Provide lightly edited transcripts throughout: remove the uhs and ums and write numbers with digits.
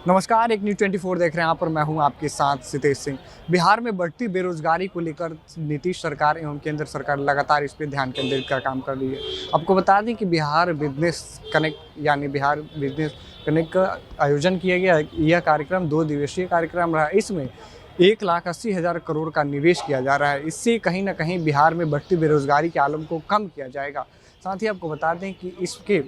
नमस्कार, एक न्यूज़ 24 देख रहे हैं। यहाँ पर मैं हूँ आपके साथ सितेश सिंह। बिहार में बढ़ती बेरोजगारी को लेकर नीतीश सरकार एवं केंद्र सरकार लगातार इस पे ध्यान केंद्रित का काम कर रही है। आपको बता दें कि बिहार बिजनेस कनेक्ट यानी बिहार बिजनेस कनेक्ट का आयोजन किया गया। यह कार्यक्रम 2 दिवसीय कार्यक्रम रहा। इसमें 1,80,000 करोड़ का निवेश किया जा रहा है। इससे कहीं न कहीं बिहार में बढ़ती बेरोजगारी के आलम को कम किया जाएगा। साथ ही आपको बता दें कि इसके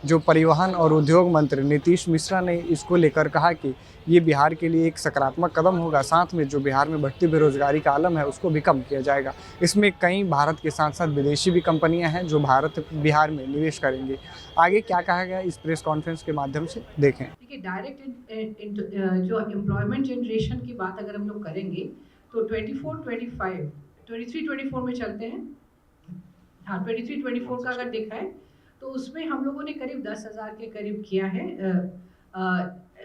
जो परिवहन और उद्योग मंत्री नीतीश मिश्रा ने इसको लेकर कहा कि ये बिहार के लिए एक सकारात्मक कदम होगा। साथ में जो बिहार में बढ़ती बेरोजगारी का आलम है उसको भी कम किया जाएगा। इसमें कई भारत के साथ साथ विदेशी भी कंपनियां हैं जो बिहार में निवेश करेंगी। आगे क्या कहा गया इस प्रेस कॉन्फ्रेंस के माध्यम से देखें। देखिए जो एम्प्लॉयमेंट जनरेशन की बात अगर हम लोग करेंगे तो 24-25 23-24 में चलते हैं। हाँ, 23-24 का अगर देखा है तो उसमें हम लोगों ने करीब 10,000 के करीब किया है।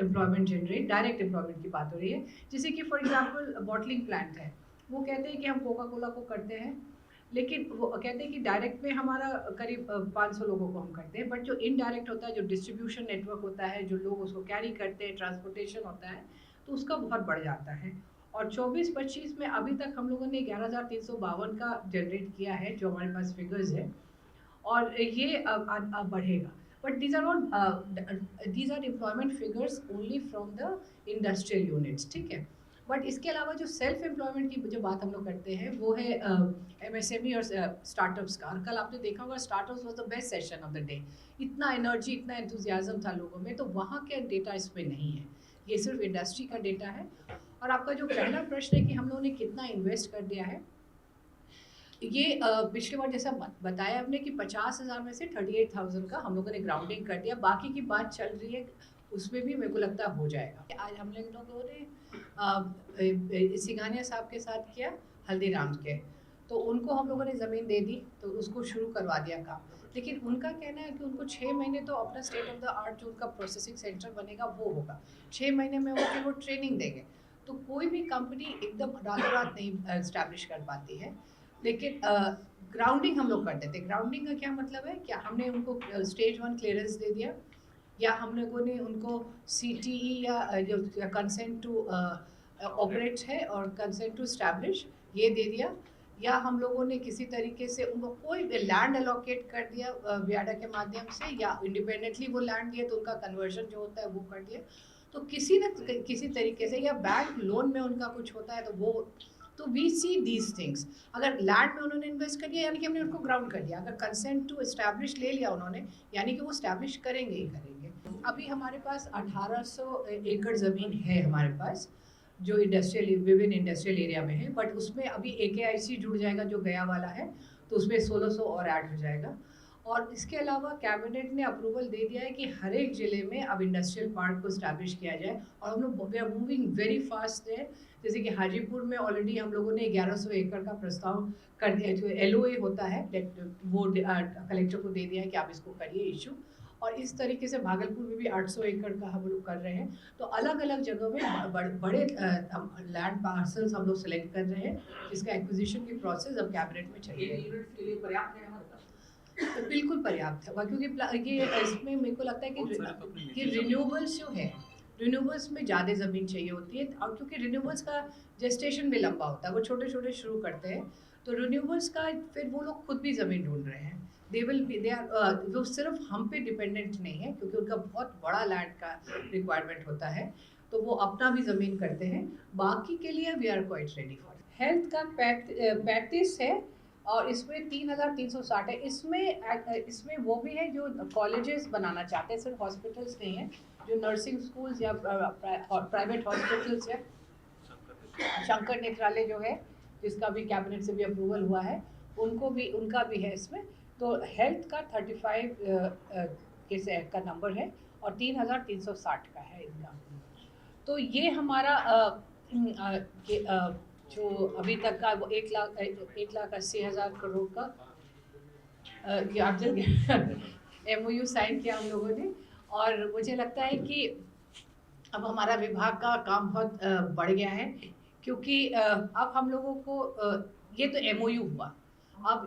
एम्प्लॉयमेंट जनरेट, डायरेक्ट एम्प्लॉयमेंट की बात हो रही है। जैसे कि फॉर एग्जांपल बॉटलिंग प्लांट है, वो कहते हैं कि हम कोका कोला को करते हैं, लेकिन वो कहते हैं कि डायरेक्ट में हमारा करीब 500 लोगों को हम करते हैं, बट जो इनडायरेक्ट होता है, जो डिस्ट्रीब्यूशन नेटवर्क होता है, जो लोग उसको कैरी करते हैं, ट्रांसपोर्टेशन होता है, तो उसका बहुत बढ़ जाता है। और 24-25 में अभी तक हम लोगों ने 11,352 का जनरेट किया है, जो हमारे पास फिगर्स है, और ये अब बढ़ेगा। But these are employment figures only from the industrial units, ठीक है। बट इसके अलावा जो सेल्फ एम्प्लॉयमेंट की जो बात हम लोग करते हैं वो है एमएसएमई और स्टार्टअप्स का। और कल आपने देखा होगा startups was the best session of the day. इतना एनर्जी, इतना एंथुजियाज्म था लोगों में, तो वहाँ के डेटा इसमें नहीं है, ये सिर्फ इंडस्ट्री का डेटा है। और आपका जो पहला प्रश्न है कि हम लोगों ने कितना इन्वेस्ट कर दिया है, ये पिछली बार जैसा बताया आपने कि 50,000 में से 38,000 का हम लोगों ने ग्राउंडिंग कर दिया। बाकी की बात चल रही है, उसमें भी मेरे को लगता है हो जाएगा। आज हम लोगों ने सिंघानिया साहब के साथ किया हल्दीराम के, तो उनको हम लोगों ने ज़मीन दे दी, तो उसको शुरू करवा दिया काम। लेकिन उनका कहना है कि उनको 6 महीने तो अपना स्टेट ऑफ द आर्ट जो उनका प्रोसेसिंग सेंटर बनेगा वो होगा। 6 महीने में वो ट्रेनिंग देंगे। तो कोई भी कंपनी एकदम रातों रात नहीं इस्टेब्लिश कर पाती है। लेकिन ग्राउंडिंग हम लोग करते थे। ग्राउंडिंग का क्या मतलब है, क्या हमने उनको स्टेज 1 क्लियरेंस दे दिया, या हम लोगों ने उनको सीटीई या जो कंसेंट टू ऑपरेट है और कंसेंट टू स्टैब्लिश ये दे दिया, या हम लोगों ने किसी तरीके से उनको कोई लैंड एलोकेट कर दिया वियाडा के माध्यम से, या इंडिपेंडेंटली वो लैंड दिया तो उनका कन्वर्जन जो होता है वो कर दिया। तो किसी न किसी तरीके से, या बैंक लोन में उनका कुछ होता है तो वो, तो वी सी दीज थिंग्स। अगर लैंड में उन्होंने इन्वेस्ट कर दिया यानी कि हमने उनको ग्राउंड कर दिया। अगर कंसेंट टू एस्टैब्लिश ले लिया उन्होंने, यानी कि वो एस्टैब्लिश करेंगे ही करेंगे। अभी हमारे पास 1800 एकड़ ज़मीन है हमारे पास, जो इंडस्ट्रियल विभिन्न इंडस्ट्रियल एरिया में है। बट उसमें अभी एकेआईसी जुड़ जाएगा जो गया वाला है, तो उसमें 1600 और ऐड हो जाएगा। और इसके अलावा कैबिनेट ने अप्रूवल दे दिया है कि हर एक ज़िले में अब इंडस्ट्रियल पार्क को स्टैब्लिश किया जाए। और हम लोग we are moving very fast है। जैसे कि हाजीपुर में ऑलरेडी हम लोगों ने 1100 एकड़ का प्रस्ताव कर दिया, जो एलओए होता है वो कलेक्टर को दे दिया है कि आप इसको करिए इशू। और इस तरीके से भागलपुर में भी 800 एकड़ का हम लोग कर रहे हैं। तो अलग अलग जगहों में बड़े लैंड पार्सल्स हम लोग सेलेक्ट कर रहे हैं, जिसका एक्विजिशन की प्रोसेस अब कैबिनेट में चल रही है। पर्याप्त है हमारे पास? तो बिल्कुल पर्याप्त है, क्योंकि ये इसमें मेरे को लगता है कि रिन्यूएबल्स जो है, रिन्यूएबल्स में ज़्यादा ज़मीन चाहिए होती है। और क्योंकि रिन्यूएबल्स का जेस्टेशन भी लंबा होता है, वो छोटे छोटे शुरू करते हैं, तो रिन्यूएबल्स का फिर वो लोग खुद भी ज़मीन ढूंढ रहे हैं। दे आर वो सिर्फ हम पे डिपेंडेंट नहीं है, क्योंकि उनका बहुत बड़ा लैंड का रिक्वायरमेंट होता है, तो वो अपना भी ज़मीन करते हैं। बाकी के लिए we are quite ready for. Health का 35 है, और इसमें 3,360 है। इसमें वो भी है जो कॉलेजेस बनाना चाहते हैं, सिर्फ हॉस्पिटल्स नहीं है। जो नर्सिंग स्कूल्स या प्राइवेट हॉस्पिटल्स है, शंकर नेत्रालय जो है, जिसका भी कैबिनेट से भी अप्रूवल हुआ है, उनका भी है इसमें। तो हेल्थ का 35 का नंबर है, और 3,360 का है इनका। तो ये हमारा जो अभी तक का वो 1,80,000 करोड़ का MOU साइन किया हम लोगों ने। और मुझे लगता है कि अब हमारा विभाग का काम बहुत बढ़ गया है, क्योंकि अब हम लोगों को ये तो MOU हुआ। अब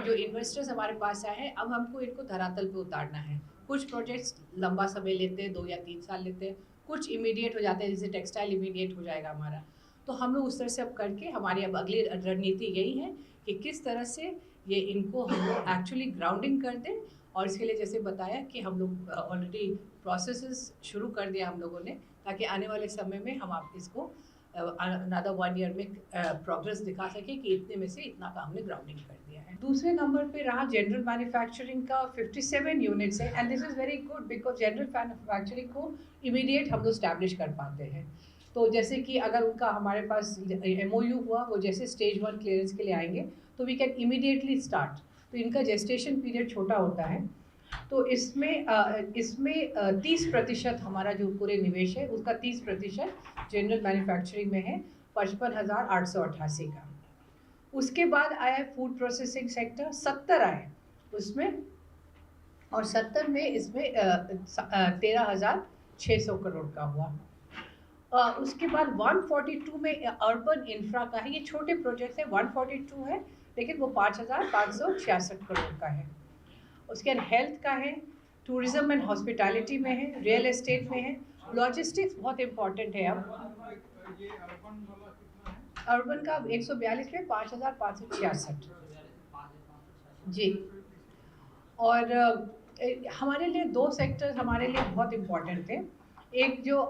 जो इन्वेस्टर्स हमारे पास आए हैं, अब हमको इनको धरातल पे उतारना है। कुछ प्रोजेक्ट्स लंबा समय लेते हैं, 2 या 3 साल लेते हैं, कुछ इमीडिएट हो जाते हैं, जैसे टेक्सटाइल इमीडिएट हो जाएगा हमारा। तो हम लोग उस तरह से अब करके हमारी अब अगली रणनीति यही है कि किस तरह से ये इनको हम लोग एक्चुअली ग्राउंडिंग कर दें। और इसके लिए जैसे बताया कि हम लोग ऑलरेडी प्रोसेसेस शुरू कर दिया हम लोगों ने, ताकि आने वाले समय में हम आप इसको अनदर 1 ईयर में प्रोग्रेस दिखा सके कि इतने में से इतना का हमने ग्राउंडिंग कर दिया है। दूसरे नंबर पे रहा जनरल मैन्युफैक्चरिंग का 57 यूनिट्स है, and this is very good because general manufacturing को इमीडिएट हम लोग स्टैब्लिश कर पाते हैं। तो जैसे कि अगर उनका हमारे पास MOU हुआ, वो जैसे स्टेज 1 क्लियरेंस के लिए आएंगे तो वी कैन इमीडिएटली स्टार्ट। तो इनका जेस्टेशन पीरियड छोटा होता है। तो इसमें 30% हमारा जो पूरे निवेश है उसका 30% जनरल मैन्युफैक्चरिंग में है, 55,888 का। उसके बाद आया है फूड प्रोसेसिंग सेक्टर, 70 आए उसमें, और 70 में इसमें 13,600 करोड़ का हुआ। उसके बाद 142 में अर्बन इंफ्रा का है, ये छोटे प्रोजेक्ट्स है, 142 है लेकिन वो 5,566 करोड़ का है। उसके बाद हेल्थ का है, टूरिज्म एंड हॉस्पिटैलिटी में है, रियल एस्टेट में है, लॉजिस्टिक्स बहुत इम्पोर्टेंट है। अब अर्बन का 142 में 5,566 जी। और हमारे लिए 2 सेक्टर हमारे लिए बहुत इम्पोर्टेंट थे। एक जो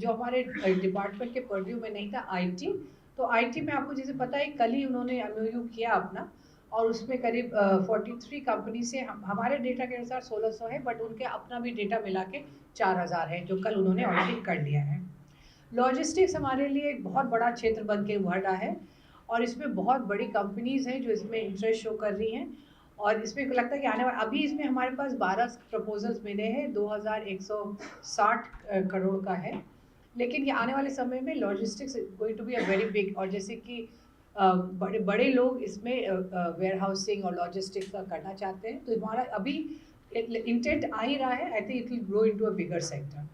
हमारे डिपार्टमेंट के पर्व्यू में नहीं था, IT। तो IT में आपको जैसे पता है कल ही उन्होंने MOU किया अपना, और उसमें करीब 43 कंपनी से हमारे डेटा के अनुसार 1600 है, बट उनके अपना भी डेटा मिला के 4000 है, जो कल उन्होंने ऑडिट कर लिया है। लॉजिस्टिक्स हमारे लिए एक बहुत बड़ा क्षेत्र बन के उभर रहा है, और इसमें बहुत बड़ी कंपनीज़ हैं जो इसमें इंटरेस्ट शो कर रही हैं। और इसमें लगता है कि आने वाले अभी इसमें हमारे पास 12 प्रपोजल्स मिले हैं, 2160 करोड़ का है। लेकिन ये आने वाले समय में logistics going to be a very big, और जैसे कि बड़े बड़े लोग इसमें वेयर हाउसिंग और लॉजिस्टिक्स का करना चाहते हैं, तो हमारा अभी इंटेंट आ ही रहा है। I think it will grow into a bigger sector.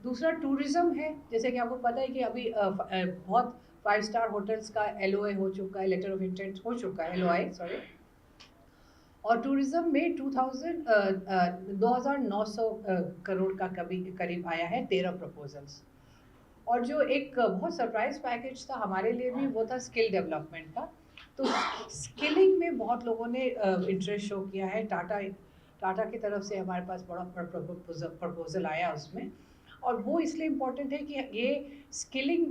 दूसरा टूरिज्म है, जैसे कि आपको पता है कि अभी बहुत 5 स्टार होटल्स का LOI हो चुका है, लेटर ऑफ इंटेंट हो चुका है, LOI सॉरी। और टूरिज्म में 2,900 करोड़ का करीब आया है, 13 प्रपोजल्स। और जो एक बहुत सरप्राइज पैकेज था हमारे लिए भी, वो था स्किल डेवलपमेंट का। तो स्किलिंग में बहुत लोगों ने इंटरेस्ट शो किया है। टाटा की तरफ से हमारे पास बड़ा प्रपोजल आया उसमें, और वो इसलिए इम्पोर्टेंट है कि ये स्किलिंग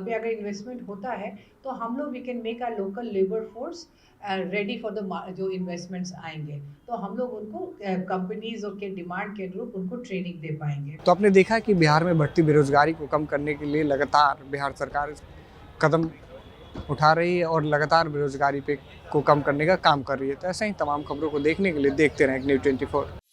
में अगर इन्वेस्टमेंट होता है तो हम लोग we can make our local labour force ready for the जो इन्वेस्टमेंट्स आएंगे, तो हम लोग उनको कंपनीज के डिमांड के अनुरूप उनको ट्रेनिंग दे पाएंगे। तो आपने देखा कि बिहार में बढ़ती बेरोजगारी को कम करने के लिए लगातार बिहार सरकार कदम उठा रही है और लगातार बेरोजगारी को कम करने का काम कर रही है। तो ऐसे ही तमाम खबरों को देखने के लिए देखते रहें न्यूज़ 24।